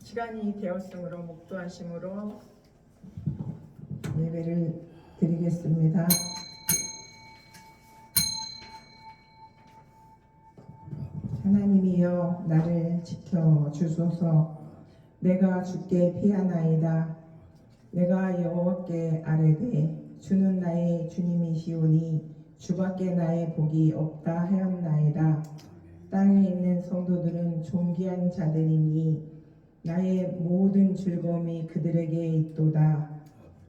시간이 되었으므로 목도하심으로 예배를 드리겠습니다. 하나님이여 나를 지켜 주소서. 내가 주께 피하나이다. 내가 여호와께 아뢰되 주는 나의 주님이시오니 주밖에 나의 복이 없다 하였나이다. 땅에 있는 성도들은 존귀한 자들이니 나의 모든 즐거움이 그들에게 있도다.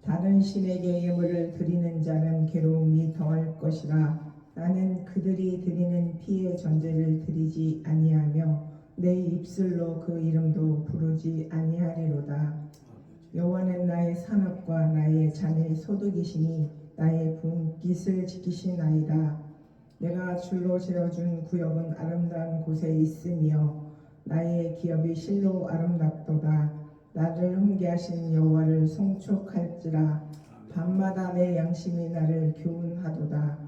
다른 신에게 예물을 드리는 자는 괴로움이 더할 것이라. 나는 그들이 드리는 피의 전제를 드리지 아니하며 내 입술로 그 이름도 부르지 아니하리로다. 여호와는 나의 산업과 나의 잔의 소득이시니 나의 분깃을 지키시나이다. 내가 줄로 지어준 구역은 아름다운 곳에 있으며 나의 기업이 실로 아름답도다. 나를 훈계하신 여호와를 송축할지라. 밤마다 내 양심이 나를 교훈하도다.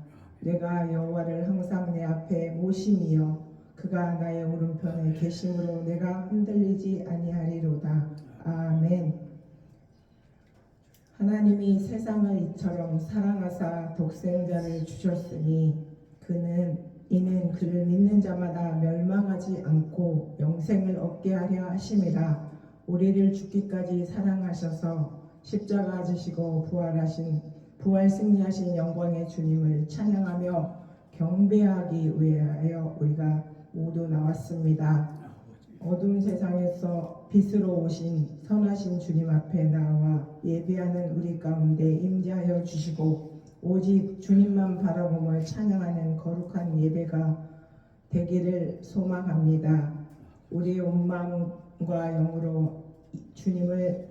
내가 여호와를 항상 내 앞에 모심이여 그가 나의 오른편에 계심으로 내가 흔들리지 아니하리로다. 아멘. 하나님이 세상을 이처럼 사랑하사 독생자를 주셨으니 이는 그를 믿는 자마다 멸망하지 않고 영생을 얻게 하려 하심이라. 우리를 죽기까지 사랑하셔서 십자가 지시고 부활 승리하신 영광의 주님을 찬양하며 경배하기 위하여 우리가 모두 나왔습니다. 어두운 세상에서 빛으로 오신 선하신 주님 앞에 나와 예배하는 우리 가운데 임재하여 주시고 오직 주님만 바라보며 찬양하는 거룩한 예배가 되기를 소망합니다. 우리의 온 마음과 영으로 주님을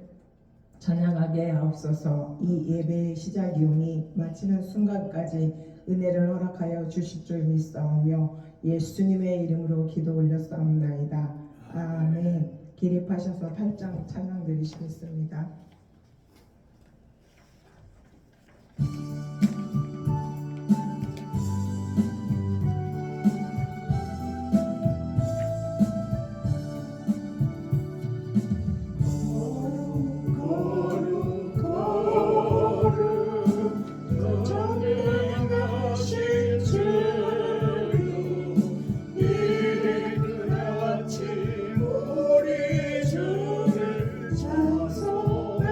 찬양하게 하옵소서. 이 예배의 시작이오니 마치는 순간까지 은혜를 허락하여 주실 줄 믿사오며 예수님의 이름으로 기도 올렸사옵나이다. 아멘. 기립하셔서 8장 찬양 드리시겠습니다. 우리 주를 찬송해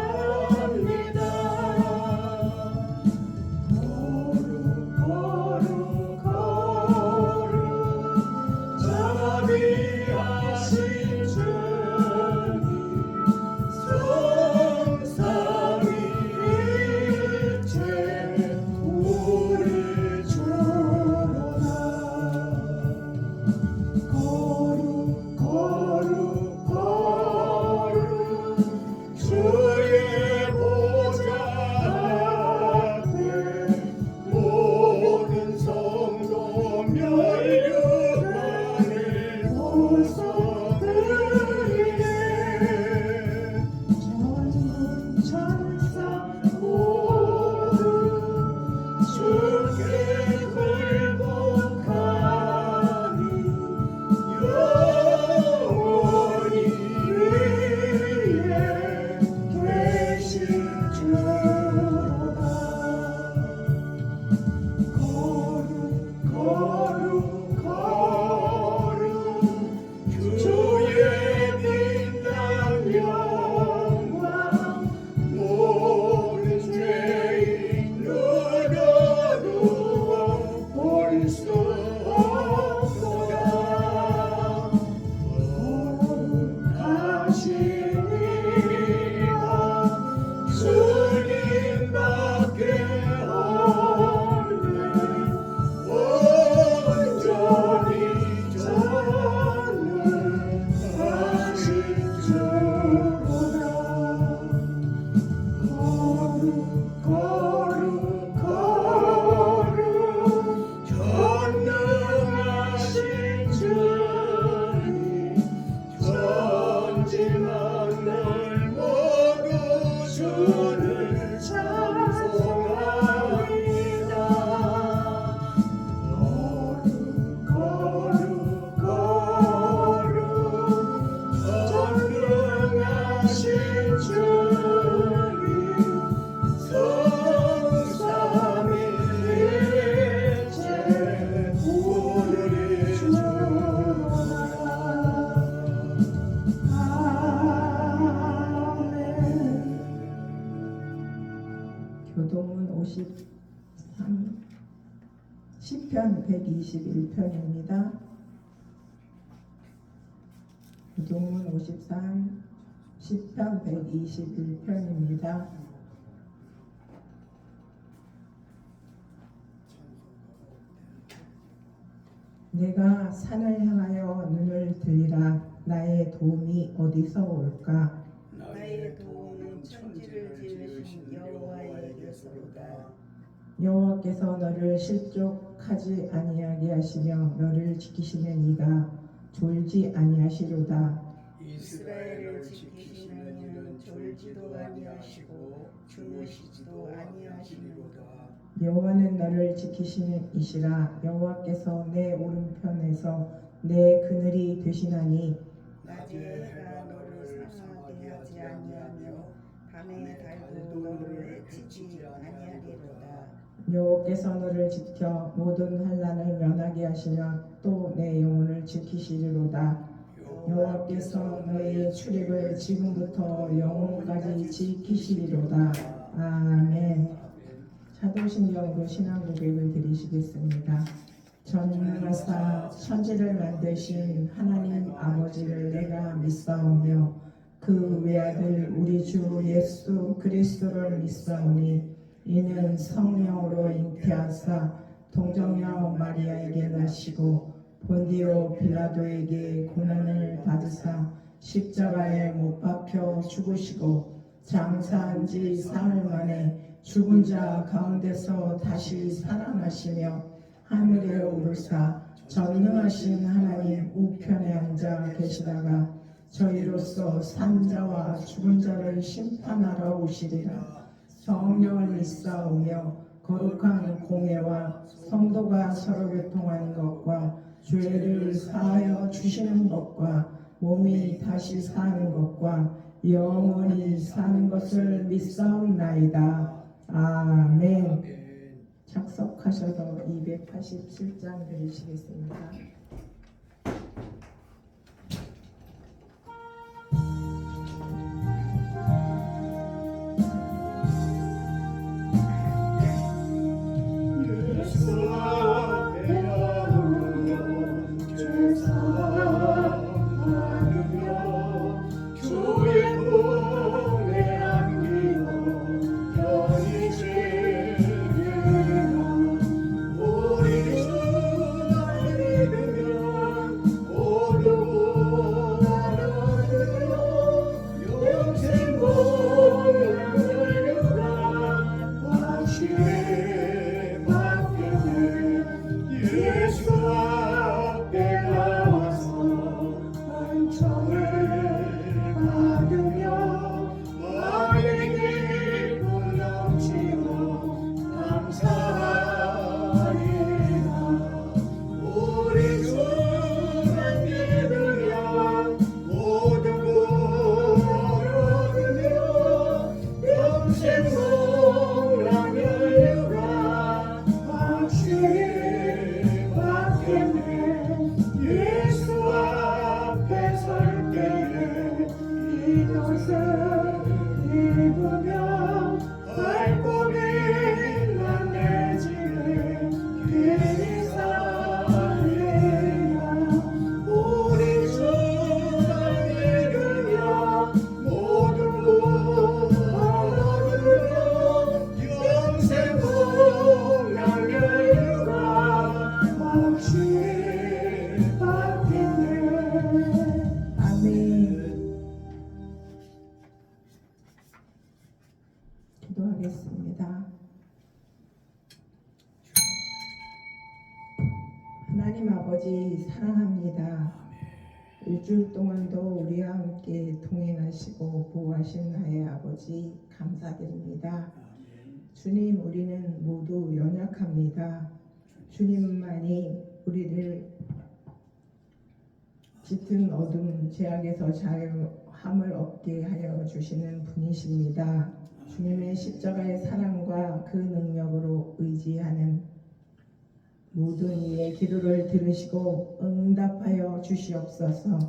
121편입니다. 구동문 53, 시편 121편입니다. 내가 산을 향하여 눈을 들리라. 나의 도움이 어디서 올까? 나의 도움은 천지를 지으신 여호와에게서로다. 여호와께서 너를 실족하지 아니하게 하시며 너를 지키시는 이가 졸지 아니하시로다. 이스라엘을 지키시는 이는 졸지도 아니하시고 주무시지도 아니하시리로다. 여호와는 너를 지키시는 이시라. 여호와께서 내 오른편에서 내 그늘이 되시나니 낮에 해가 너를 상하게 하지 아니하며 밤에 달도 너를 해치지 아니하리로다. 여호와께서 너를 지켜 모든 환난을 면하게 하시며 또 내 영혼을 지키시리로다. 여호와께서 너의 출입을 지금부터 영혼까지 지키시리로다. 아멘. 사도신경으로 신앙 고백을 드리시겠습니다. 전능하사 천지를 만드신 하나님 아버지를 내가 믿사오며 그 외아들 우리 주 예수 그리스도를 믿사오니 이는 성령으로 잉태하사 동정녀 마리아에게 나시고 본디오 빌라도에게 고난을 받으사 십자가에 못 박혀 죽으시고 장사한 지 사흘 만에 죽은 자 가운데서 다시 살아나시며 하늘에 오르사 전능하신 하나님 우편에 앉아 계시다가 저희로서 산 자와 죽은 자를 심판하러 오시리라. 성령을 믿사오며 거룩한 공예와 성도가 서로 교통하는 것과 죄를 사하여 주시는 것과 몸이 다시 사는 것과 영원히 사는 것을 믿사옵나이다. 아멘. 작석하셔서 287장 들으시겠습니다. 기도하겠습니다. 하나님 아버지 사랑합니다. 일주일 동안도 우리와 함께 동행하시고 보호하신 나의 아버지 감사드립니다. 주님, 우리는 모두 연약합니다. 주님만이 우리를 짙은 어둠 죄악에서 자유함을 얻게 하여 주시는 분이십니다. 주님의 십자가의 사랑과 그 능력으로 의지하는 모든 이의 기도를 들으시고 응답하여 주시옵소서.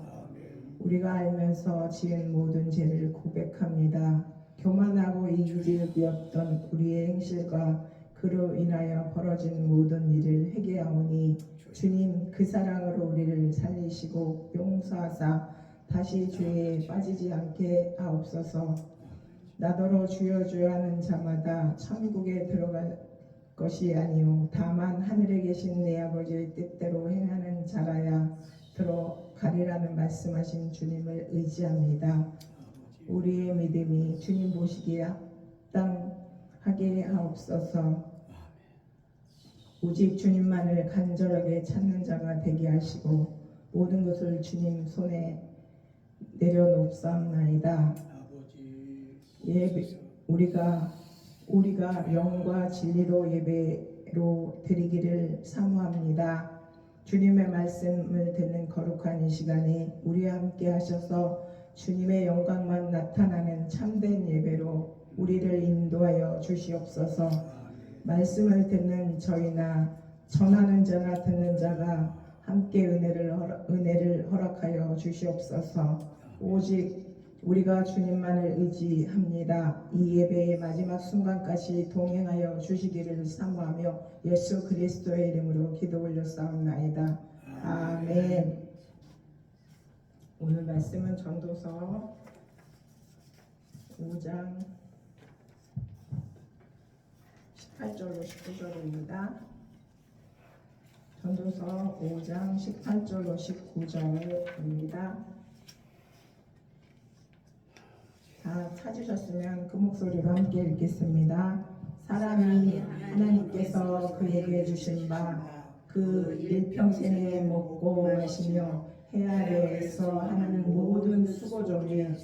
우리가 알면서 지은 모든 죄를 고백합니다. 교만하고 이기질비었던 우리의 행실과 그로 인하여 벌어진 모든 일을 회개하오니 주님 그 사랑으로 우리를 살리시고 용서하사 다시 죄에 빠지지 않게 하옵소서. 나더러 주여 주여 하는 자마다 천국에 들어갈 것이 아니요 다만 하늘에 계신 내 아버지의 뜻대로 행하는 자라야 들어가리라는 말씀하신 주님을 의지합니다. 우리의 믿음이 주님 보시기에 합당하게 하옵소서. 오직 주님만을 간절하게 찾는 자가 되게 하시고 모든 것을 주님 손에 내려놓사옵나이다. 우리가 영과 진리로 예배로 드리기를 사모합니다. 주님의 말씀을 듣는 거룩한 이 시간에 우리와 함께 하셔서 주님의 영광만 나타나는 참된 예배로 우리를 인도하여 주시옵소서. 말씀을 듣는 저희나 전하는 자나 듣는 자가 함께 은혜를 허락하여 주시옵소서. 오직 우리가 주님만을 의지합니다. 이 예배의 마지막 순간까지 동행하여 주시기를 사모하며 예수 그리스도의 이름으로 기도 올렸사옵나이다. 아멘. 오늘 말씀은 전도서 5장 18절로 19절입니다. 전도서 5장 18절로 19절입니다. 다 찾으셨으면 그 목소리로 함께 읽겠습니다. 사람이 하나님께서 그에게 주신 바 그 일평생에 먹고 마시며 해 아래에서 하는 모든 수고 중에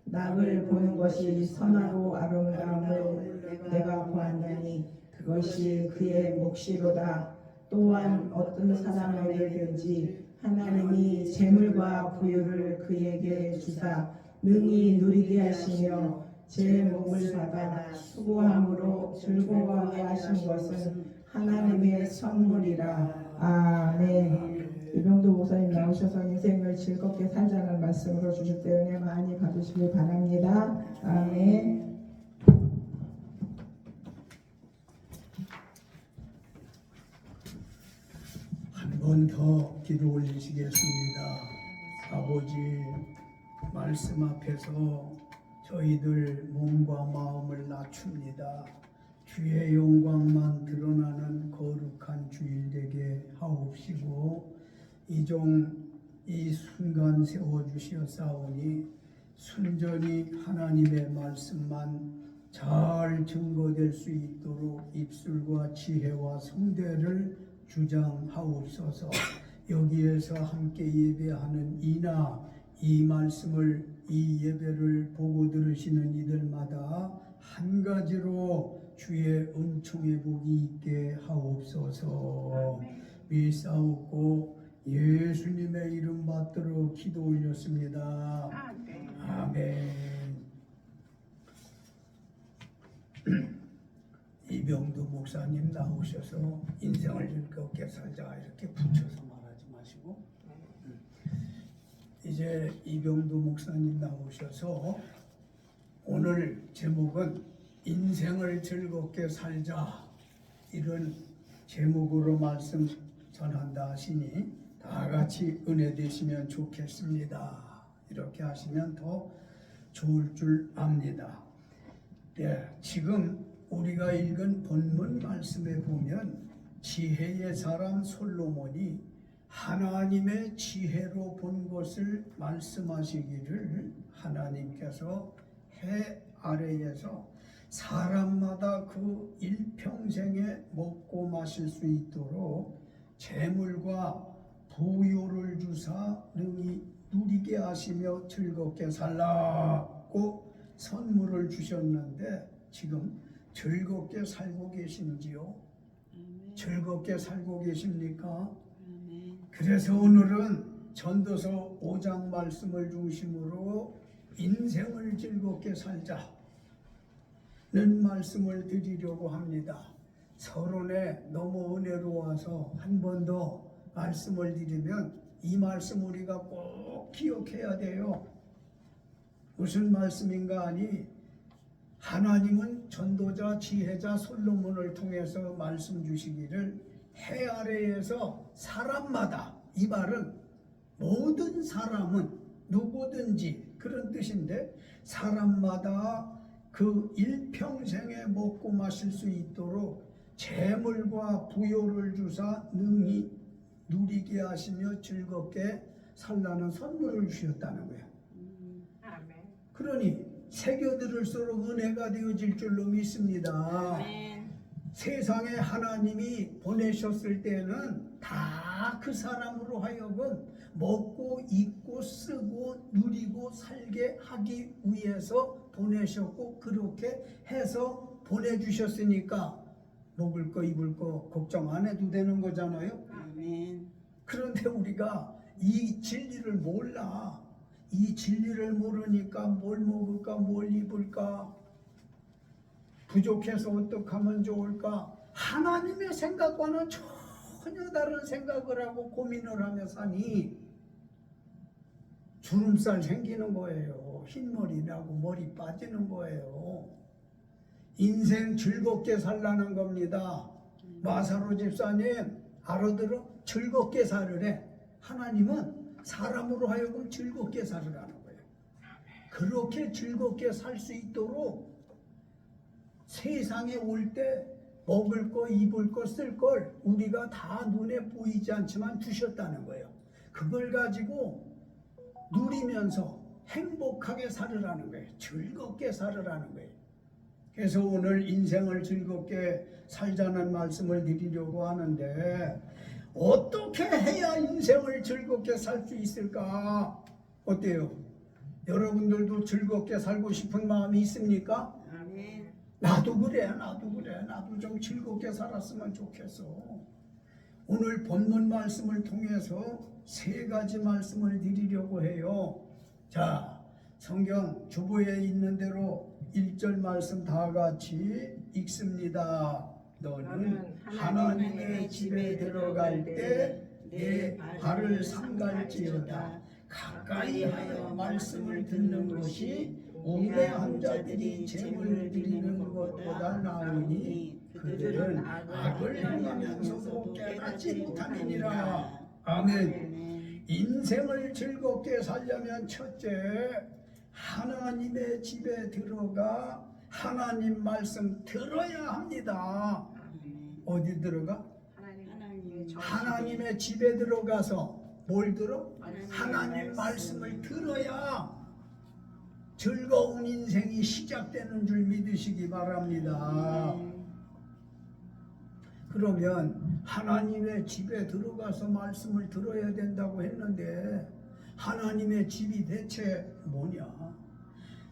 낙을 보는 것이 선하고 아름다움을 내가 보았나니 그것이 그의 몫이로다. 또한 어떤 사람에게든지 하나님이 재물과 부유를 그에게 주사 능히 누리게 하시며 제 목을 받아 수고함으로 즐거워하게 하신 것은 하나님의 선물이라. 아멘. 이병도 목사님 나오셔서 인생을 즐겁게 살자는 말씀으로 주실 때 은혜 많이 받으시길 바랍니다. 아멘. 한 번 더 기도 올리시겠습니다. 아버지, 말씀 앞에서 저희들 몸과 마음을 낮춥니다. 주의 영광만 드러나는 거룩한 주일 되게 하옵시고 이 순간 세워주시었사오니 순전히 하나님의 말씀만 잘 증거될 수 있도록 입술과 지혜와 성대를 주장하옵소서. 여기에서 함께 예배하는 이 말씀을 이 예배를 보고 들으시는 이들마다 한 가지로 주의 은총의 복이 있게 하옵소서. 믿사옵고 예수님의 이름 받들어 기도 올렸습니다. 아멘. 이병두 목사님 나오셔서 인생을 즐겁게 살자 이렇게 붙여서 말하지 마시고 이제 이병두 목사님 나오셔서 오늘 제목은 인생을 즐겁게 살자 이런 제목으로 말씀 전한다 하시니 다 같이 은혜 되시면 좋겠습니다. 이렇게 하시면 더 좋을 줄 압니다. 네, 지금 우리가 읽은 본문 말씀에 보면 지혜의 사람 솔로몬이 하나님의 지혜로 본 것을 말씀하시기를 하나님께서 해 아래에서 사람마다 그 일평생에 먹고 마실 수 있도록 재물과 부요를 주사 능히 누리게 하시며 즐겁게 살라고 선물을 주셨는데 지금 즐겁게 살고 계신지요? 즐겁게 살고 계십니까? 그래서 오늘은 전도서 5장 말씀을 중심으로 인생을 즐겁게 살자는 말씀을 드리려고 합니다. 서론에 너무 은혜로워서 한 번 더 말씀을 드리면 이 말씀 우리가 꼭 기억해야 돼요. 무슨 말씀인가 하니 하나님은 전도자 지혜자 솔로몬을 통해서 말씀 주시기를 해 아래에서 사람마다, 이 말은 모든 사람은 누구든지 그런 뜻인데, 사람마다 그 일평생에 먹고 마실 수 있도록 재물과 부요를 주사 능히 누리게 하시며 즐겁게 살라는 선물을 주셨다는 거예요. 아멘. 그러니 새겨들을수록 은혜가 되어질 줄로 믿습니다. 아멘. 세상에 하나님이 보내셨을 때는 다 그 사람으로 하여금 먹고 입고 쓰고 누리고 살게 하기 위해서 보내셨고, 그렇게 해서 보내주셨으니까 먹을 거 입을 거 걱정 안 해도 되는 거잖아요. 아멘. 그런데 우리가 이 진리를 몰라. 이 진리를 모르니까 뭘 먹을까 뭘 입을까, 부족해서 어떻게 하면 좋을까, 하나님의 생각과는 전혀 다른 생각을 하고 고민을 하며 사니 주름살 생기는 거예요. 흰머리 나고 머리 빠지는 거예요. 인생 즐겁게 살라는 겁니다. 마사로 집사님 알아들어? 즐겁게 살으래. 하나님은 사람으로 하여금 즐겁게 살으라는 거예요. 그렇게 즐겁게 살 수 있도록 세상에 올 때 먹을 거 입을 거 쓸 걸 우리가 다 눈에 보이지 않지만 주셨다는 거예요. 그걸 가지고 누리면서 행복하게 살으라는 거예요. 즐겁게 살으라는 거예요. 그래서 오늘 인생을 즐겁게 살자는 말씀을 드리려고 하는데, 어떻게 해야 인생을 즐겁게 살 수 있을까? 어때요? 여러분들도 즐겁게 살고 싶은 마음이 있습니까? 아멘. 나도 그래. 나도 좀 즐겁게 살았으면 좋겠어. 오늘 본문 말씀을 통해서 세 가지 말씀을 드리려고 해요. 자, 성경 주보에 있는 대로 1절 말씀 다 같이 읽습니다. 너는 하나님의 집에 들어갈 때 내 발을 삼갈지어다. 가까이 하여 말씀을 듣는 것이 우매한 자들이 재물을 드리는 것보다 나으니 그들은 악을 행하면서도 깨닫지 못하느니라. 아멘. 인생을 즐겁게 살려면 첫째, 하나님의 집에 들어가 하나님 말씀 들어야 합니다. 어디 들어가? 하나님의 집에 들어가서 뭘 들어? 하나님 말씀을 들어야 즐거운 인생이 시작되는 줄 믿으시기 바랍니다. 그러면 하나님의 집에 들어가서 말씀을 들어야 된다고 했는데, 하나님의 집이 대체 뭐냐?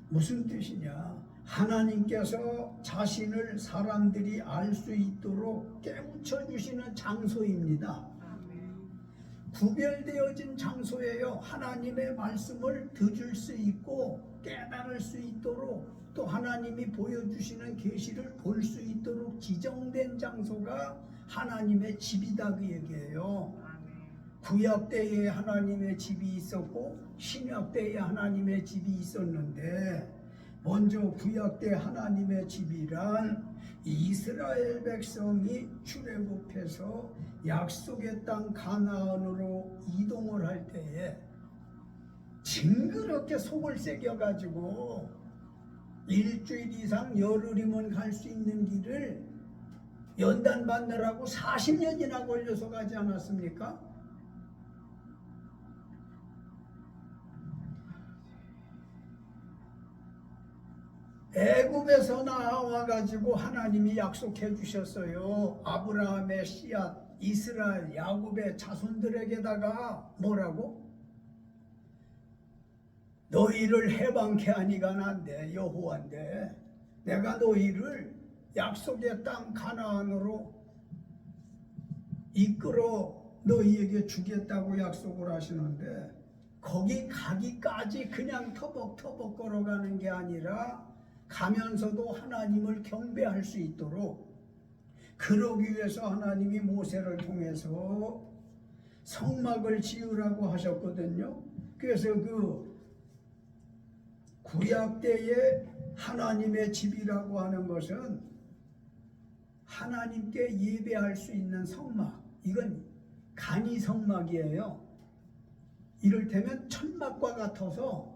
무슨 뜻이냐? 하나님께서 자신을 사람들이 알 수 있도록 깨우쳐 주시는 장소입니다. 구별되어진 장소예요. 하나님의 말씀을 들을 수 있고 깨달을 수 있도록, 또 하나님이 보여주시는 계시를 볼 수 있도록 지정된 장소가 하나님의 집이다, 그 얘기예요. 구약 때에 하나님의 집이 있었고 신약 때에 하나님의 집이 있었는데, 먼저 구약 때 하나님의 집이란 이스라엘 백성이 출애굽해서 약속의 땅 가나안으로 이동을 할 때에 징그럽게 속을 새겨가지고 일주일 이상 열흘이면 갈 수 있는 길을 연단 받느라고 40년이나 걸려서 가지 않았습니까? 애굽에서 나와가지고 하나님이 약속해 주셨어요. 아브라함의 씨앗 이스라엘 야곱의 자손들에게다가 뭐라고? 너희를 해방케 하니가 난데 여호와인데 내가 너희를 약속의 땅 가나안으로 이끌어 너희에게 주겠다고 약속을 하시는데, 거기 가기까지 그냥 터벅터벅 걸어가는 게 아니라 가면서도 하나님을 경배할 수 있도록, 그러기 위해서 하나님이 모세를 통해서 성막을 지으라고 하셨거든요. 그래서 그 구약 때에 하나님의 집이라고 하는 것은 하나님께 예배할 수 있는 성막, 이건 간이 성막이에요. 이를테면 천막과 같아서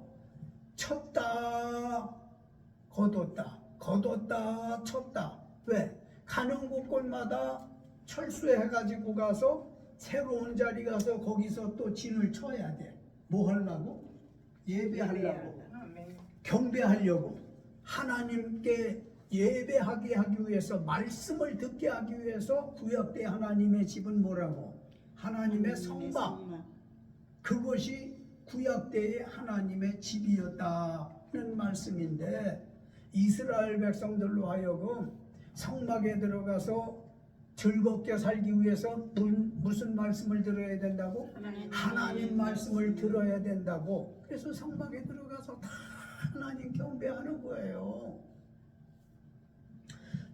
쳤다 거뒀다 거뒀다 쳤다. 왜? 가는 곳곳마다 철수해가지고 가서 새로운 자리 가서 거기서 또 진을 쳐야 돼. 뭐 하려고? 예배하려고, 아멘. 경배하려고, 하나님께 예배하게 하기 위해서, 말씀을 듣게 하기 위해서 구약 때 하나님의 집은 뭐라고? 하나님의 성막. 그것이 구약 때의 하나님의 집이었다는 말씀인데, 이스라엘 백성들로 하여금 성막에 들어가서 즐겁게 살기 위해서 무슨 말씀을 들어야 된다고? 하나님 말씀을 들어야 된다고. 그래서 성막에 들어가서 다 하나님 경배하는 거예요.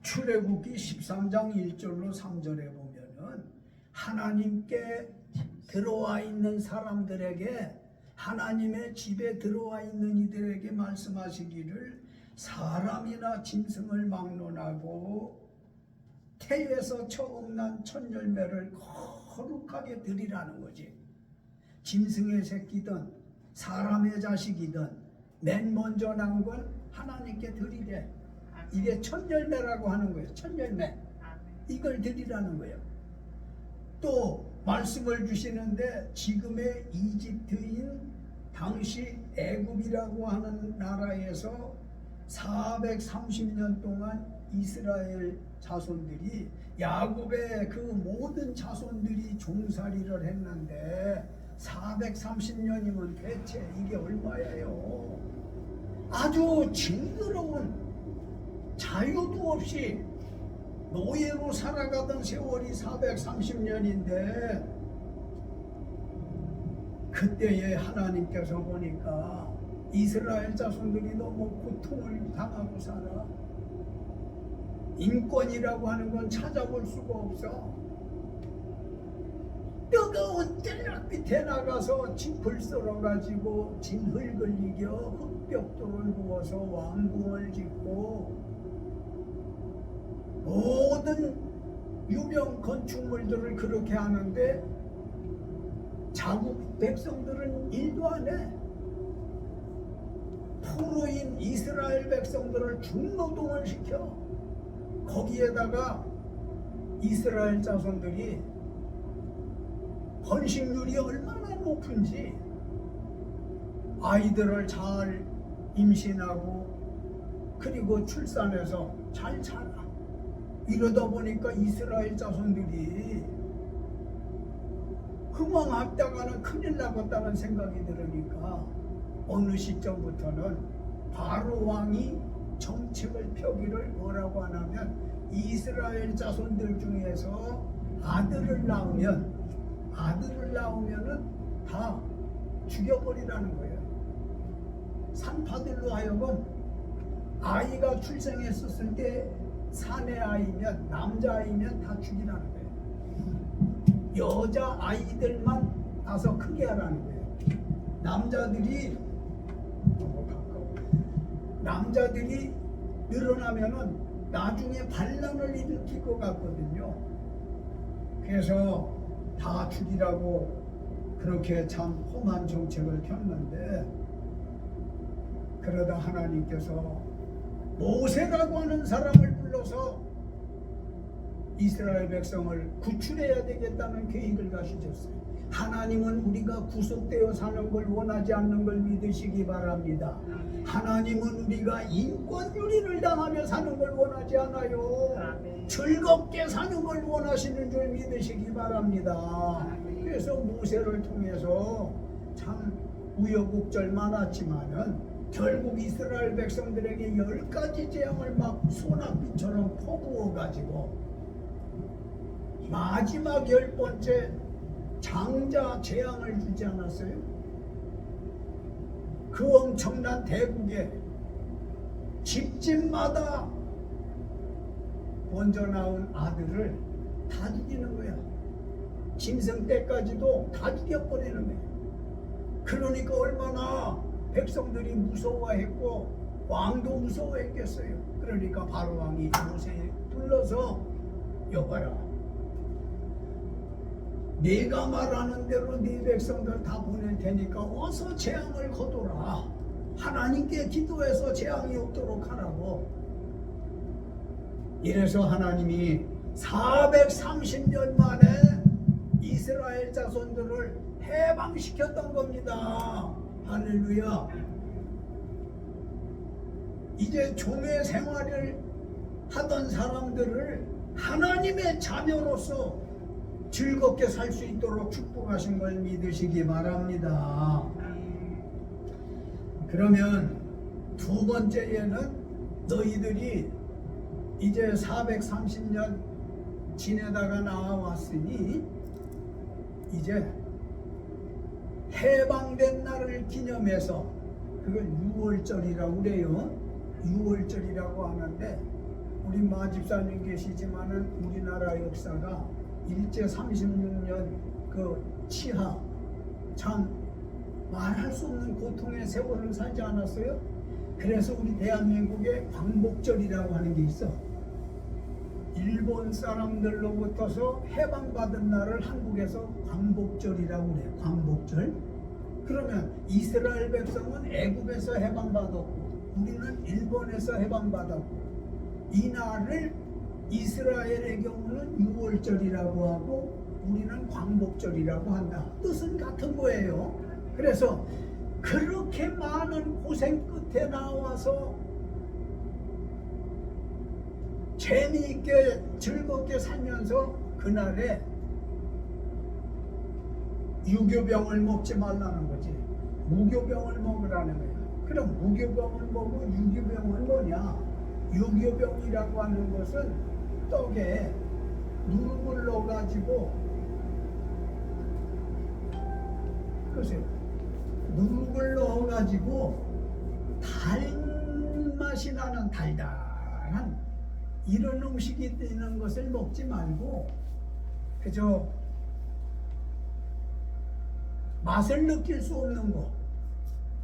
출애굽기 13장 1절로 3절에 보면은 하나님께 들어와 있는 사람들에게, 하나님의 집에 들어와 있는 이들에게 말씀하시기를, 사람이나 짐승을 막론하고 태에서 처음 난 첫 열매를 거룩하게 드리라는 거지. 짐승의 새끼든 사람의 자식이든 맨 먼저 난 건 하나님께 드리래. 이게 첫 열매라고 하는 거예요. 첫 열매. 이걸 드리라는 거예요. 또 말씀을 주시는데, 지금의 이집트인 당시 애굽이라고 하는 나라에서 430년 동안 이스라엘 자손들이, 야곱의 그 모든 자손들이 종살이를 했는데 430년이면 대체 이게 얼마예요? 아주 징그러운, 자유도 없이 노예로 살아가던 세월이 430년인데, 그때에 하나님께서 보니까 이스라엘 자손들이 너무 고통을 당하고 살아. 인권이라고 하는 건 찾아볼 수가 없어. 뜨거운 뜰락 밑에 나가서 짚을 썰어가지고 진흙을 이겨 흙벽돌을 부어서 왕궁을 짓고, 모든 유명 건축물들을 그렇게 하는데 자국 백성들은 일도 안 해. 포로인 이스라엘 백성들을 중노동을 시켜. 거기에다가 이스라엘 자손들이 번식률이 얼마나 높은지, 아이들을 잘 임신하고 그리고 출산해서 잘 자라. 이러다 보니까 이스라엘 자손들이 흥왕하다가는 큰일 나겠다는 생각이 들으니까 어느 시점부터는 바로 왕이 정책을 펴기를 뭐라고 하냐면, 이스라엘 자손들 중에서 아들을 낳으면은 다 죽여버리라는 거예요. 산파들로 하여금 아이가 출생했었을 때 사내 아이면, 남자아이면 다 죽이라는 거예요. 여자 아이들만 나서 크게 하라는 거예요. 남자들이 늘어나면은 나중에 반란을 일으킬 것 같거든요. 그래서 다 죽이라고 그렇게 참 험한 정책을 폈는데, 그러다 하나님께서 모세라고 하는 사람을 불러서 이스라엘 백성을 구출해야 되겠다는 계획을 가지셨어요. 하나님은 우리가 구속되어 사는 걸 원하지 않는 걸 믿으시기 바랍니다. 하나님은 우리가 인권유린을 당하며 사는 걸 원하지 않아요. 즐겁게 사는 걸 원하시는 줄 믿으시기 바랍니다. 그래서 모세를 통해서 참 우여곡절 많았지만은 결국 이스라엘 백성들에게 10가지 재앙을 막 소나비처럼 퍼부어 가지고 마지막 10번째 장자 재앙을 주지 않았어요? 그 엄청난 대국에 집집마다 먼저 낳은 아들을 다 죽이는 거야. 짐승 때까지도 다 죽여버리는 거야. 그러니까 얼마나 백성들이 무서워했고 왕도 무서워했겠어요. 그러니까 바로 왕이 모세 불러서 여봐라, 내가 말하는 대로 네 백성들 다 보낼 테니까 어서 재앙을 거둬라. 하나님께 기도해서 재앙이 없도록 하라고. 이래서 하나님이 430년 만에 이스라엘 자손들을 해방시켰던 겁니다. 할렐루야. 이제 종의 생활을 하던 사람들을 하나님의 자녀로서 즐겁게 살 수 있도록 축복하신 걸 믿으시기 바랍니다. 그러면 두 번째에는 너희들이 이제 430년 지내다가 나와왔으니 이제 해방된 날을 기념해서, 그걸 6월절이라고 그래요. 6월절이라고 하는데 우리 마집사님 계시지만은 우리나라 역사가 일제 36년 그 치하, 참 말할 수 없는 고통의 세월을 살지 않았어요? 그래서 우리 대한민국에 광복절이라고 하는 게 있어. 일본 사람들로부터서 해방받은 날을 한국에서 광복절이라고 그래요. 광복절. 그러면 이스라엘 백성은 애굽에서 해방받았고 우리는 일본에서 해방받았고, 이 날을 이스라엘의 경우는 6월절이라고 하고 우리는 광복절이라고 한다. 뜻은 같은 거예요. 그래서 그렇게 많은 고생 끝에 나와서 재미있게 즐겁게 살면서 그날에 유교병을 먹지 말라는 거지. 무교병을 먹으라는 거야. 그럼 무교병을 먹고 유교병은 뭐냐? 유교병이라고 하는 것은 떡에 누룩을 넣어가지고, 글쎄요, 누룩을 넣어가지고 달맛이 나는 달달한 이런 음식이 있는 것을 먹지 말고 그저 맛을 느낄 수 없는 거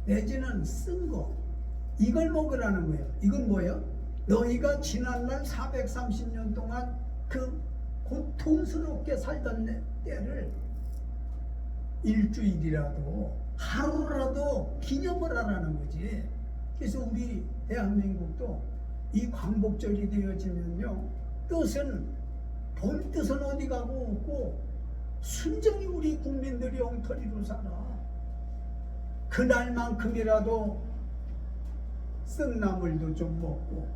내지는 쓴 거, 이걸 먹으라는 거예요. 이건 뭐예요? 너희가 지난날 430년 동안 그 고통스럽게 살던 때를 일주일이라도 하루라도 기념을 하라는 거지. 그래서 우리 대한민국도 이 광복절이 되어지면요, 뜻은 본 뜻은 어디 가고 없고 순전히 우리 국민들이 엉터리로 살아. 그날만큼이라도 쓴나물도 좀 먹고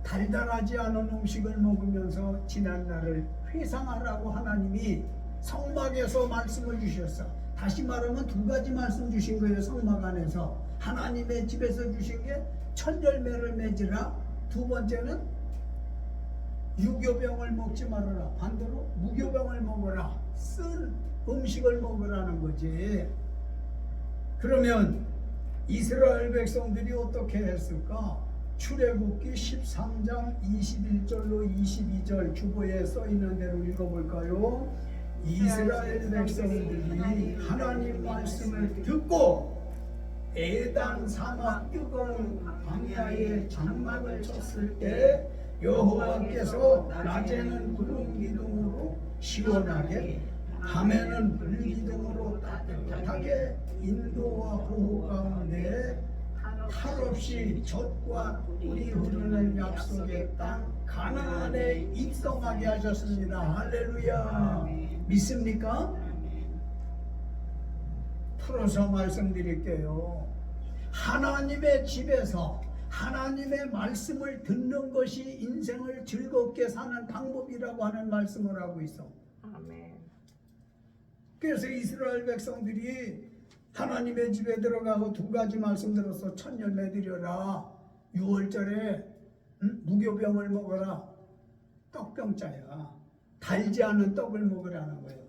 달달하지 않은 음식을 먹으면서 지난날을 회상하라고 하나님이 성막에서 말씀을 주셨어. 다시 말하면 두 가지 말씀 주신 거예요. 성막 안에서 하나님의 집에서 주신 게 첫 열매를 맺으라, 두 번째는 유교병을 먹지 말아라, 반대로 무교병을 먹어라, 쓴 음식을 먹으라는 거지. 그러면 이스라엘 백성들이 어떻게 했을까? 출애굽기 13장 21절로 22절 주보에 써 있는 대로 읽어볼까요? 이스라엘 백성들이 하나님 말씀을 듣고 에단 사막 뜨거운 광야에 장막을 쳤을 때 여호와께서 낮에는 구름 기둥으로 시원하게, 밤에는 불 기둥으로 따뜻하게 인도와 보호 가운데 탈 없이 젖과 꿀이 흐르는 약속의 땅 가나안에 입성하게 하셨습니다. 할렐루야. 믿습니까? 풀어서 말씀드릴게요. 하나님의 집에서 하나님의 말씀을 듣는 것이 인생을 즐겁게 사는 방법이라고 하는 말씀을 하고 있어. 아멘. 그래서 이스라엘 백성들이 하나님의 집에 들어가서 두 가지 말씀 들어서 첫 열매 드려라, 6월절에 무교병을 먹어라, 떡병자야, 달지 않은 떡을 먹으라는 거예요.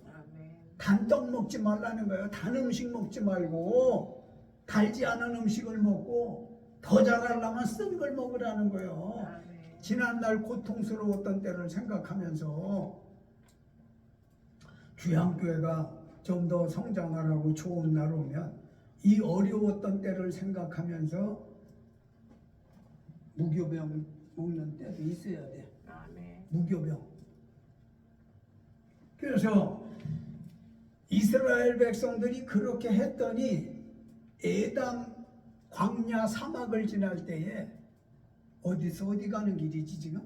단떡 먹지 말라는 거예요. 단 음식 먹지 말고 달지 않은 음식을 먹고 더 잘하려면 쓴 걸 먹으라는 거예요. 지난날 고통스러웠던 때를 생각하면서 주양교회가 좀 더 성장하라고 좋은 날 오면 이 어려웠던 때를 생각하면서 무교병 먹는 때도 있어야 돼. 아멘. 무교병. 그래서 이스라엘 백성들이 그렇게 했더니 에담 광야 사막을 지날 때에 어디서 어디 가는 길이지 지금?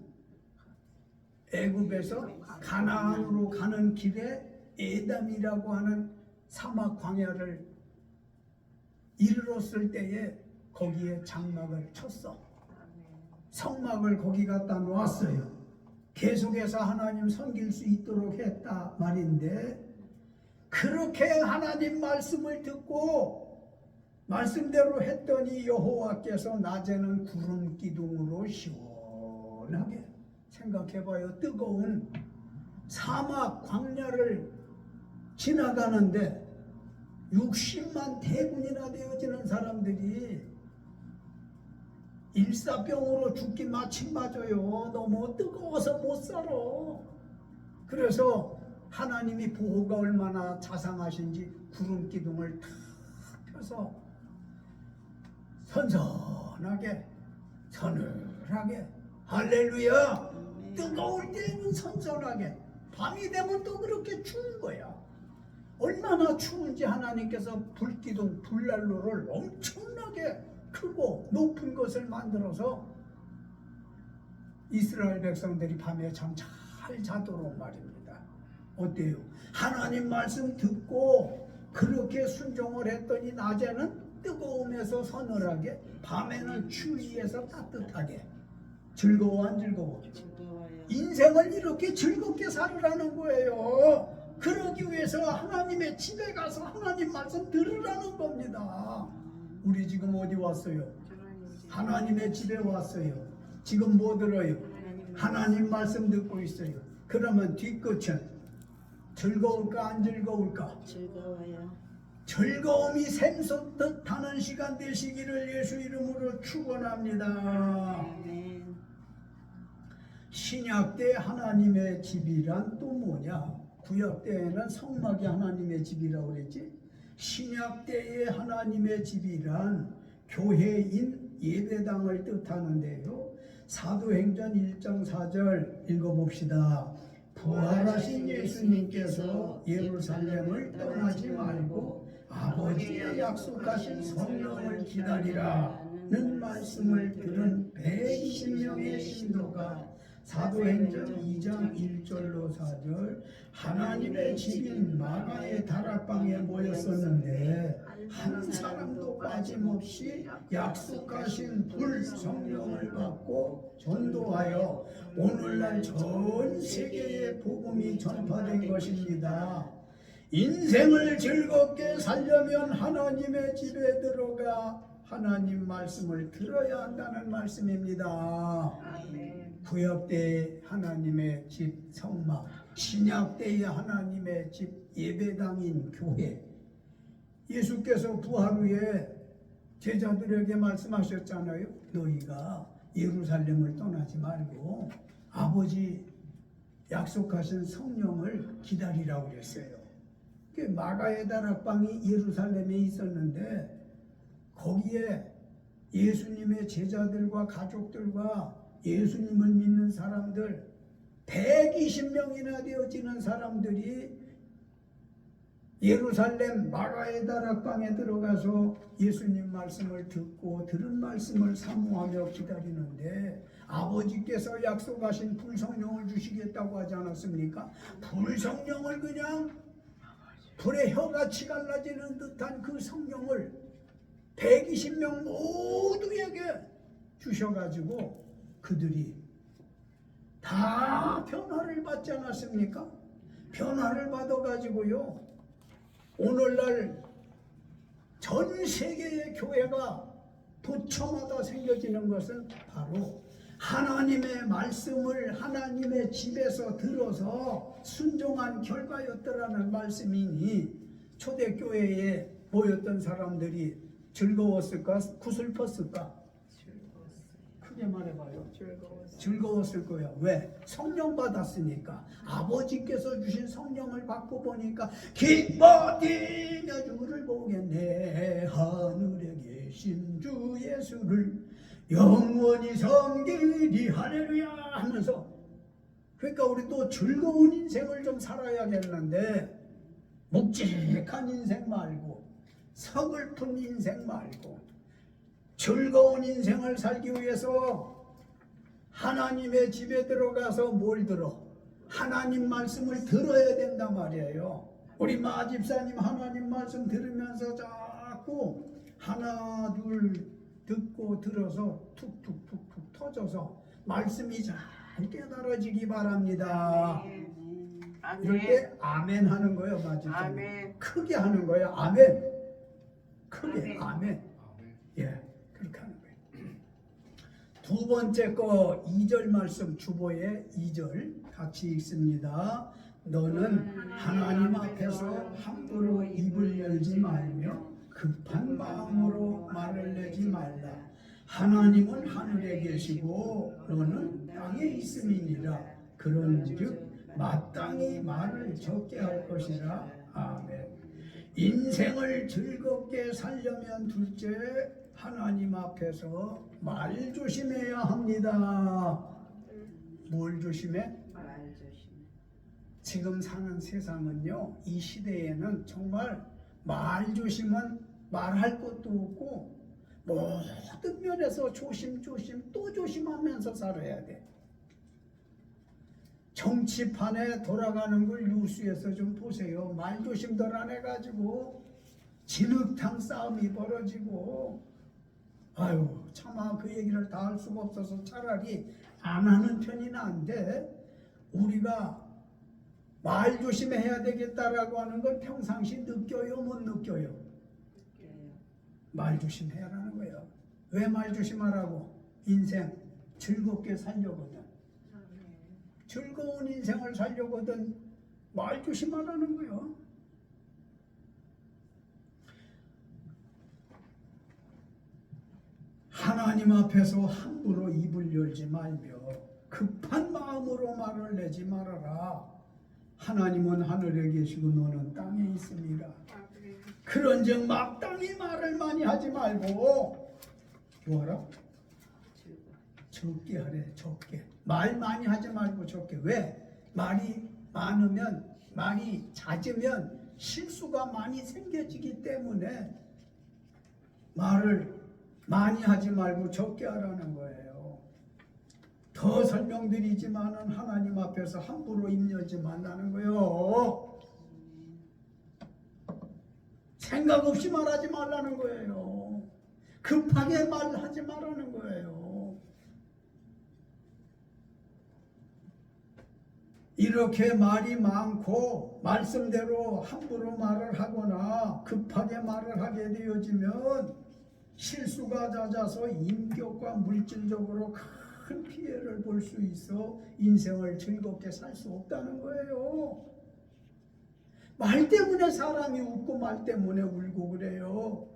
애굽에서 가나안으로 가는 길에 에담이라고 하는 사막 광야를 이르렀을 때에 거기에 장막을 쳤어. 성막을 거기 갖다 놓았어요. 계속해서 하나님 섬길 수 있도록 했다 말인데, 그렇게 하나님 말씀을 듣고 말씀대로 했더니 여호와께서 낮에는 구름 기둥으로 시원하게, 생각해봐요, 뜨거운 사막 광야를 지나가는데 60만 대군이나 되어지는 사람들이 일사병으로 죽기 마침 맞아요. 너무 뜨거워서 못 살아. 그래서 하나님이 보호가 얼마나 자상하신지 구름 기둥을 탁 펴서 선선하게 서늘하게, 할렐루야, 뜨거울 때는 선선하게, 밤이 되면 또 그렇게 추운 거야. 얼마나 추운지 하나님께서 불기둥 불난로를 엄청나게 크고 높은 것을 만들어서 이스라엘 백성들이 밤에 잠 잘 자도록 말입니다. 어때요? 하나님 말씀 듣고 그렇게 순종을 했더니 낮에는 뜨거움에서 서늘하게, 밤에는 추위에서 따뜻하게. 즐거워 안 즐거워? 인생을 이렇게 즐겁게 살으라는 거예요. 그러기 위해서 하나님의 집에 가서 하나님 말씀 들으라는 겁니다. 우리 지금 어디 왔어요? 하나님의 집에 왔어요. 지금 뭐 들어요? 하나님 말씀 듣고 있어요. 그러면 뒤끝은 즐거울까 안 즐거울까? 즐거워요. 즐거움이 샘솟듯 하는 시간 되시기를 예수 이름으로 축원합니다. 아멘. 신약 때 하나님의 집이란 또 뭐냐? 구약 때에는 성막이 하나님의 집이라고 그랬지. 신약 때의 하나님의 집이란 교회인 예배당을 뜻하는데요. 사도행전 1장 4절 읽어봅시다. 부활하신 예수님께서 예루살렘을 떠나지 말고 아버지의 약속하신 성령을 기다리라는 말씀을 들은 120명의 신도가 사도행전 2장 1절로 4절 하나님의 집인 마가의 다락방에 모였었는데 한 사람도 빠짐없이 약속하신 불 성령을 받고 전도하여 오늘날 전 세계에 복음이 전파된 것입니다. 인생을 즐겁게 살려면 하나님의 집에 들어가 하나님 말씀을 들어야 한다는 말씀입니다. 구약 때의 하나님의 집 성막, 신약 때의 하나님의 집 예배당인 교회. 예수께서 부활 후에 제자들에게 말씀하셨잖아요. 너희가 예루살렘을 떠나지 말고 아버지 약속하신 성령을 기다리라고 그랬어요. 마가의 다락방이 예루살렘에 있었는데 거기에 예수님의 제자들과 가족들과 예수님을 믿는 사람들 120명이나 되어지는 사람들이 예루살렘 마가의 다락방에 들어가서 예수님 말씀을 듣고 들은 말씀을 사모하며 기다리는데 아버지께서 약속하신 불성령을 주시겠다고 하지 않았습니까? 불성령을 그냥 불의 혀같이 갈라지는 듯한 그 성령을 120명 모두에게 주셔가지고 그들이 다 변화를 받지 않았습니까? 변화를 받아가지고요 오늘날 전 세계의 교회가 도처마다 생겨지는 것은 바로 하나님의 말씀을 하나님의 집에서 들어서 순종한 결과였더라는 말씀이니 초대교회에 모였던 사람들이 즐거웠을까? 구슬펐을까? 크게 말해봐요. 즐거웠을 거야. 왜? 성령 받았으니까. 아버지께서 주신 성령을 받고 보니까 기뻐 뛰며 주를 보겠네. 예수를 영원히 섬기리 할렐루야 하면서, 그러니까 우리 또 즐거운 인생을 좀 살아야겠는데 묵직한 인생 말고 서글픈 인생 말고 즐거운 인생을 살기 위해서 하나님의 집에 들어가서 뭘 들어? 하나님 말씀을 들어야 된단 말이에요. 우리 마 집사님 하나님 말씀 들으면서 자꾸 하나 둘 듣고 들어서 툭툭툭툭 터져서 말씀이 잘 깨달아지기 바랍니다. 이럴 때 아멘 하는 거예요. 마 집사님. 아멘. 크게 하는 거예요. 아멘. 크게 아멘. 예, 그렇게 하는 거예요. 두 번째 거 2절 말씀, 주보의 2절 같이 읽습니다. 너는 하나님 앞에서 함부로 입을 열지 말며 급한 마음으로 말을 내지 말라. 하나님은 하늘에 계시고 너는 땅에 있음이니라. 그런즉 마땅히 말을 적게 할 것이라. 아멘. 인생을 즐겁게 살려면 둘째, 하나님 앞에서 말 조심해야 합니다. 뭘 조심해? 지금 사는 세상은요, 이 시대에는 정말 말 조심은 말할 것도 없고 모든 면에서 조심 또 조심하면서 살아야 돼. 정치판에 돌아가는 걸 뉴스에서 좀 보세요. 말 조심들 안 해가지고 진흙탕 싸움이 벌어지고, 아유 차마 그 얘기를 다 할 수가 없어서 차라리 안 하는 편이 나은데, 우리가 말 조심해야 되겠다라고 하는 건 평상시 느껴요, 못 느껴요? 말 조심해야 하는 거예요. 왜 말 조심하라고? 인생 즐겁게 살려거든. 즐거운 인생을 살려거든 말 조심하라는 거예요. 하나님 앞에서 함부로 입을 열지 말며 급한 마음으로 말을 내지 말아라. 하나님은 하늘에 계시고 너는 땅에 있습니다. 그런즉 마땅히 말을 많이 하지 말고 뭐하라? 적게 하래. 적게. 말 많이 하지 말고 적게. 왜? 말이 많으면, 말이 잦으면 실수가 많이 생겨지기 때문에 말을 많이 하지 말고 적게 하라는 거예요. 더 설명드리지만은 하나님 앞에서 함부로 입 열지 말라는 거예요. 생각 없이 말하지 말라는 거예요. 급하게 말하지 말라는 거예요. 이렇게 말이 많고 말씀대로 함부로 말을 하거나 급하게 말을 하게 되어지면 실수가 잦아서 인격과 물질적으로 큰 피해를 볼 수 있어 인생을 즐겁게 살 수 없다는 거예요. 말 때문에 사람이 웃고 말 때문에 울고 그래요.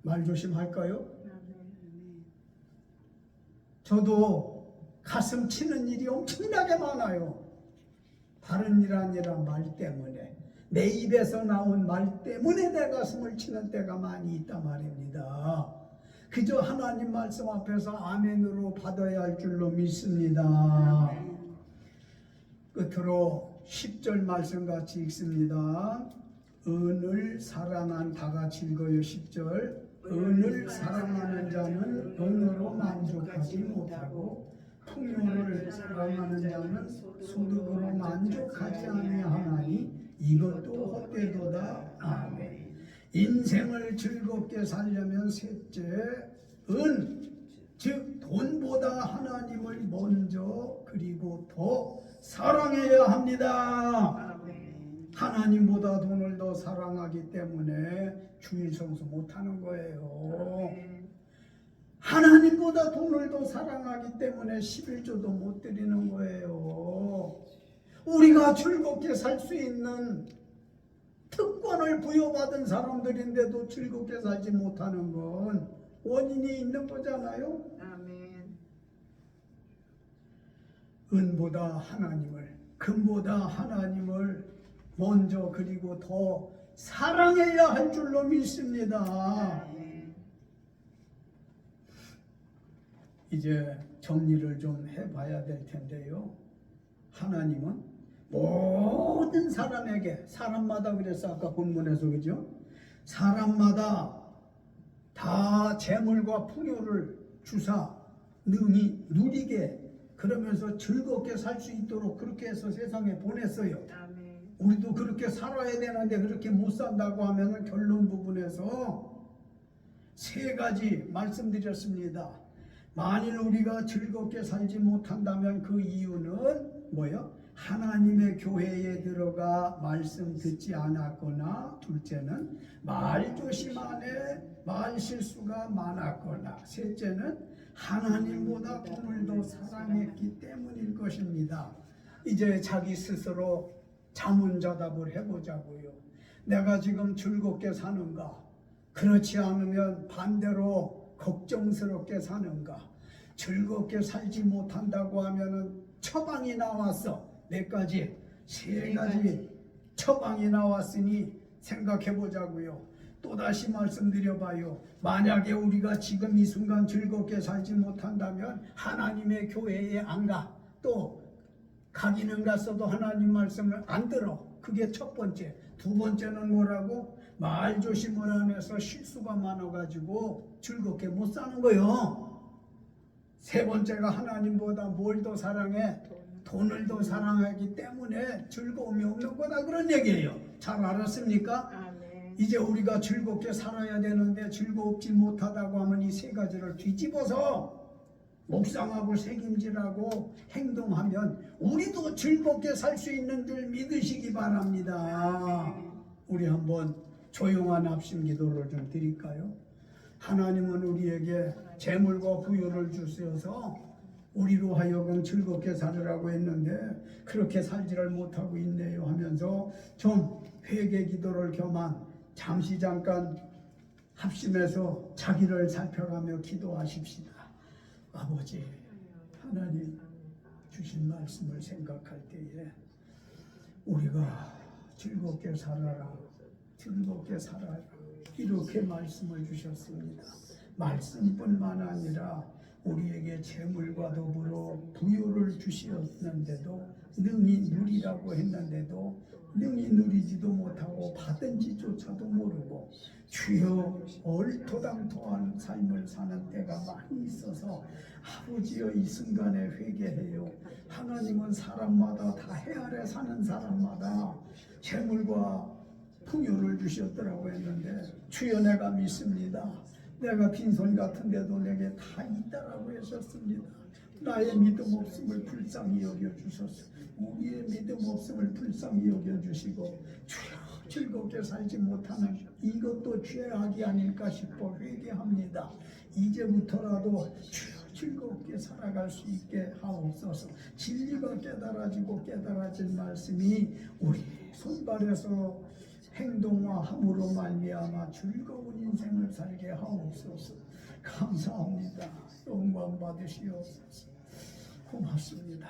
말 조심할까요? 저도 가슴 치는 일이 엄청나게 많아요. 다른 일 아니라 말 때문에, 내 입에서 나온 말 때문에 내 가슴을 치는 때가 많이 있단 말입니다. 그저 하나님 말씀 앞에서 아멘으로 받아야 할 줄로 믿습니다. 끝으로 10절 말씀 같이 읽습니다. 은을 사랑한 다 같이 읽어요. 10절. 은을 사랑하는 자는 은으로 만족하지 못하고 풍요를 사랑하는 자는 소득으로 만족하지 아니하나니 이것도 헛되도다. 아멘. 인생을 즐겁게 살려면 셋째, 은, 즉 돈보다 하나님을 먼저 그리고 더 사랑해야 합니다. 하나님보다 돈을 더 사랑하기 때문에 주일 성수 못하는 거예요. 하나님보다 돈을 더 사랑하기 때문에 11조도 못 드리는 거예요. 우리가 즐겁게 살 수 있는 특권을 부여받은 사람들인데도 즐겁게 살지 못하는 건 원인이 있는 거잖아요. 은보다 하나님을, 금보다 하나님을 먼저 그리고 더 사랑해야 할 줄로 믿습니다. 이제 정리를 좀 해봐야 될 텐데요. 하나님은 모든 사람에게, 사람마다 그랬어 아까 본문에서, 그죠? 사람마다 다 재물과 풍요를 주사 능히 누리게, 그러면서 즐겁게 살 수 있도록 그렇게 해서 세상에 보냈어요. 아멘. 우리도 그렇게 살아야 되는데 그렇게 못 산다고 하면 결론 부분에서 세 가지 말씀드렸습니다. 만일 우리가 즐겁게 살지 못한다면 그 이유는 뭐예요? 하나님의 교회에 들어가 말씀 듣지 않았거나, 둘째는 말 조심 안에 말 실수가 많았거나, 셋째는 하나님보다 돈을 더 사랑했기 때문일 것입니다. 이제 자기 스스로 자문자답을 해보자고요. 내가 지금 즐겁게 사는가? 그렇지 않으면 반대로 걱정스럽게 사는가? 즐겁게 살지 못한다고 하면은 처방이 나왔어. 몇 가지? 세 가지 처방이 나왔으니 생각해 보자고요. 또다시 말씀드려봐요. 만약에 우리가 지금 이 순간 즐겁게 살지 못한다면 하나님의 교회에 안 가. 또 가기는 갔어도 하나님 말씀을 안 들어. 그게 첫 번째. 두 번째는 뭐라고? 말 조심을 안 해서 실수가 많아가지고 즐겁게 못 사는 거요. 세 번째가 하나님보다 뭘 더 사랑해? 돈을 더 사랑하기 때문에 즐거움이 없는 거다, 그런 얘기예요. 잘 알았습니까? 아멘. 이제 우리가 즐겁게 살아야 되는데 즐겁지 못하다고 하면 이 세 가지를 뒤집어서 묵상하고 책임지라고 행동하면 우리도 즐겁게 살 수 있는 줄 믿으시기 바랍니다. 우리 한번 조용한 합심 기도를 좀 드릴까요? 하나님은 우리에게 재물과 부유를 주셔서 우리로 하여금 즐겁게 살으라고 했는데 그렇게 살지를 못하고 있네요 하면서 좀 회개 기도를 겸한 잠시 잠깐 합심해서 자기를 살펴가며 기도하십시다. 아버지 하나님 주신 말씀을 생각할 때에 우리가 즐겁게 살아라, 즐겁게 살아라, 이렇게 말씀을 주셨습니다. 말씀뿐만 아니라 우리에게 재물과 더불어 부요를 주셨는데도, 능히 누리라고 했는데도 능히 누리지도 못하고 받은지조차도 모르고 주여 얼토당토한 삶을 사는 때가 많이 있어서 아버지여 이 순간에 회개해요. 하나님은 사람마다 다 헤아려 사는 사람마다 재물과 풍요를 주셨더라고 했는데 주여 내가 믿습니다. 내가 빈손 같은데도 내게 다 있다라고 하셨습니다. 나의 믿음 없음을 불쌍히 여겨주소서. 우리의 믿음 없음을 불쌍히 여겨주시고 주여 즐겁게 살지 못하는 이것도 죄악이 아닐까 싶어 회개합니다. 이제부터라도 주여 즐겁게 살아갈 수 있게 하옵소서. 진리가 깨달아지고 깨달아진 말씀이 우리 손발에서 행동화함으로 말미암아 즐거운 인생을 살게 하옵소서. 감사합니다. 영광 받으시옵소서. 고맙습니다.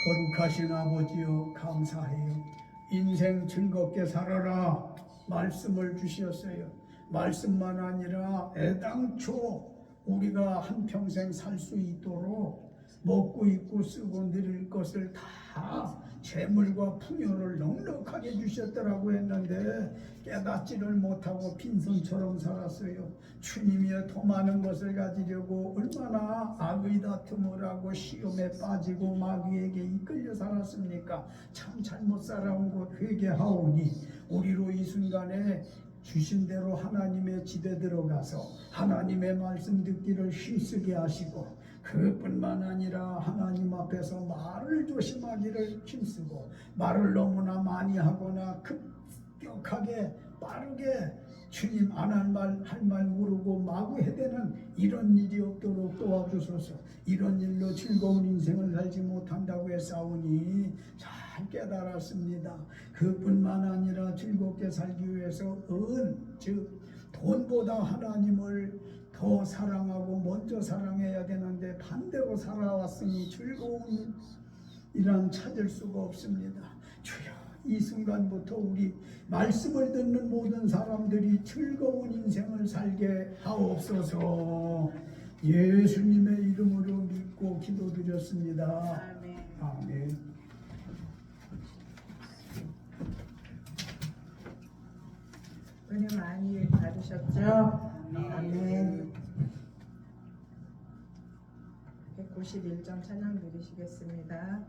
거룩하신 아버지여 감사해요. 인생 즐겁게 살아라 말씀을 주셨어요. 말씀만 아니라 애당초 우리가 한평생 살 수 있도록 먹고 입고 쓰고 누릴 것을 다 재물과 풍요를 넉넉하게 주셨더라고 했는데 깨닫지를 못하고 빈손처럼 살았어요. 주님이여 더 많은 것을 가지려고 얼마나 악의 다툼을 하고 시험에 빠지고 마귀에게 이끌려 살았습니까? 참 잘못 살아온 것 회개하오니 우리로 이 순간에 주신 대로 하나님의 집에 들어가서 하나님의 말씀 듣기를 힘쓰게 하시고 그뿐만 아니라 하나님 앞에서 말을 조심하기를 힘쓰고 말을 너무나 많이 하거나 급격하게 빠르게 주님 안 할 말 할 말 모르고 마구 해대는 이런 일이 없도록 도와주소서. 이런 일로 즐거운 인생을 살지 못한다고 했사오니 잘 깨달았습니다. 그뿐만 아니라 즐겁게 살기 위해서 즉 돈보다 하나님을 더 사랑하고 먼저 사랑해야 되는데 반대로 살아왔으니 즐거운 이란 찾을 수가 없습니다. 주여 이 순간부터 우리 말씀을 듣는 모든 사람들이 즐거운 인생을 살게 하옵소서. 예수님의 이름으로 믿고 기도드렸습니다. 아멘. 아멘. 은혜 많이 받으셨죠? 아멘. 191점 찬양 드리시겠습니다.